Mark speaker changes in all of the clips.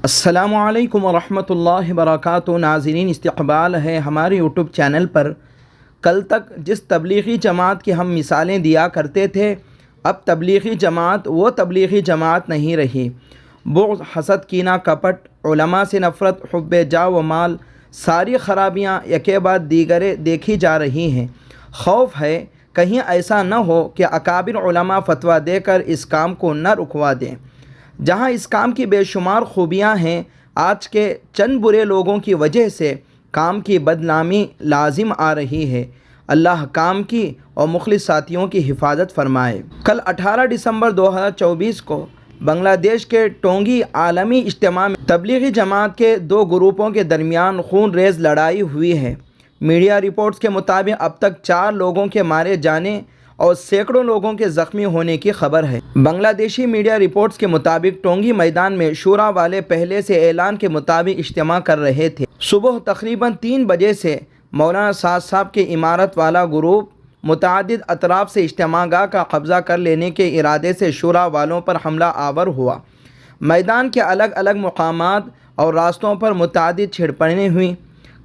Speaker 1: السلام علیکم ورحمۃ اللہ وبرکاتہ۔ ناظرین، استقبال ہے ہمارے یوٹیوب چینل پر۔ کل تک جس تبلیغی جماعت کی ہم مثالیں دیا کرتے تھے، اب تبلیغی جماعت وہ تبلیغی جماعت نہیں رہی۔ بغض، حسد، کینہ، کپٹ، علماء سے نفرت، حب جاہ و مال، ساری خرابیاں یکے بعد دیگرے دیکھی جا رہی ہیں۔ خوف ہے کہیں ایسا نہ ہو کہ اکابر علماء فتویٰ دے کر اس کام کو نہ رکوا دیں۔ جہاں اس کام کی بے شمار خوبیاں ہیں، آج کے چند برے لوگوں کی وجہ سے کام کی بدنامی لازم آ رہی ہے۔ اللہ کام کی اور مخلص ساتھیوں کی حفاظت فرمائے۔ کل 18 دسمبر 2024 کو بنگلہ دیش کے ٹونگی عالمی اجتماع میں تبلیغی جماعت کے دو گروپوں کے درمیان خون ریز لڑائی ہوئی ہے۔ میڈیا رپورٹس کے مطابق اب تک 4 لوگوں کے مارے جانے اور سینکڑوں لوگوں کے زخمی ہونے کی خبر ہے۔ بنگلہ دیشی میڈیا رپورٹس کے مطابق ٹونگی میدان میں شورا والے پہلے سے اعلان کے مطابق اجتماع کر رہے تھے۔ صبح تقریباً 3 بجے سے مولانا سعد صاحب کے عمارت والا گروپ متعدد اطراف سے اجتماع گاہ کا قبضہ کر لینے کے ارادے سے شورا والوں پر حملہ آور ہوا۔ میدان کے الگ الگ مقامات اور راستوں پر متعدد چھڑپنیں ہوئیں۔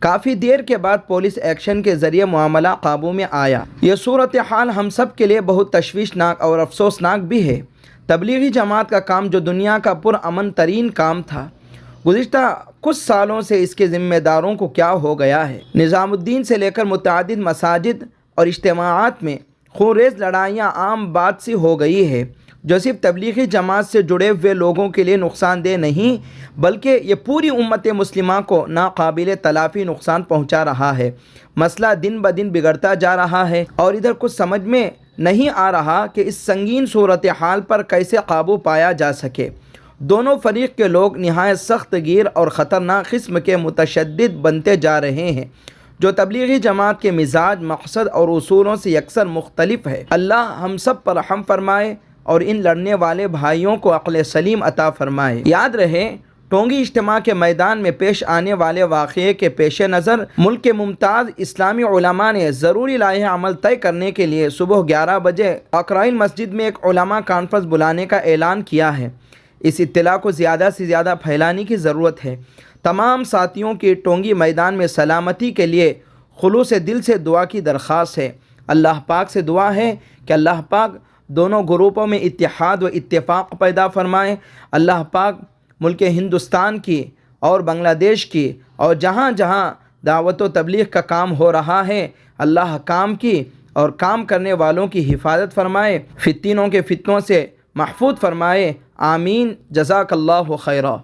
Speaker 1: کافی دیر کے بعد پولیس ایکشن کے ذریعے معاملہ قابو میں آیا۔ یہ صورتحال ہم سب کے لیے بہت تشویشناک اور افسوسناک بھی ہے۔ تبلیغی جماعت کا کام جو دنیا کا پرامن ترین کام تھا، گزشتہ کچھ سالوں سے اس کے ذمہ داروں کو کیا ہو گیا ہے۔ نظام الدین سے لے کر متعدد مساجد اور اجتماعات میں خونریز لڑائیاں عام بات سی ہو گئی ہے، جو صرف تبلیغی جماعت سے جڑے ہوئے لوگوں کے لیے نقصان دہ نہیں بلکہ یہ پوری امت مسلمہ کو ناقابل تلافی نقصان پہنچا رہا ہے۔ مسئلہ دن بدن بگڑتا جا رہا ہے اور ادھر کچھ سمجھ میں نہیں آ رہا کہ اس سنگین صورتحال پر کیسے قابو پایا جا سکے۔ دونوں فریق کے لوگ نہایت سخت گیر اور خطرناک قسم کے متشدد بنتے جا رہے ہیں، جو تبلیغی جماعت کے مزاج، مقصد اور اصولوں سے یکسر مختلف ہے۔ اللہ ہم سب پر رحم فرمائے اور ان لڑنے والے بھائیوں کو عقل سلیم عطا فرمائے۔ یاد رہے، ٹونگی اجتماع کے میدان میں پیش آنے والے واقعے کے پیش نظر ملک کے ممتاز اسلامی علماء نے ضروری لائحہ عمل طے کرنے کے لیے صبح 11 بجے اقرائل مسجد میں ایک علماء کانفرنس بلانے کا اعلان کیا ہے۔ اس اطلاع کو زیادہ سے زیادہ پھیلانے کی ضرورت ہے۔ تمام ساتھیوں کی ٹونگی میدان میں سلامتی کے لیے خلوص دل سے دعا کی درخواست ہے۔ اللہ پاک سے دعا ہے کہ اللہ پاک دونوں گروپوں میں اتحاد و اتفاق پیدا فرمائے۔ اللہ پاک ملک ہندوستان کی اور بنگلہ دیش کی اور جہاں جہاں دعوت و تبلیغ کا کام ہو رہا ہے، اللہ کام کی اور کام کرنے والوں کی حفاظت فرمائے، فتنوں کے فتنوں سے محفوظ فرمائے۔ آمین۔ جزاک اللہ خیرہ۔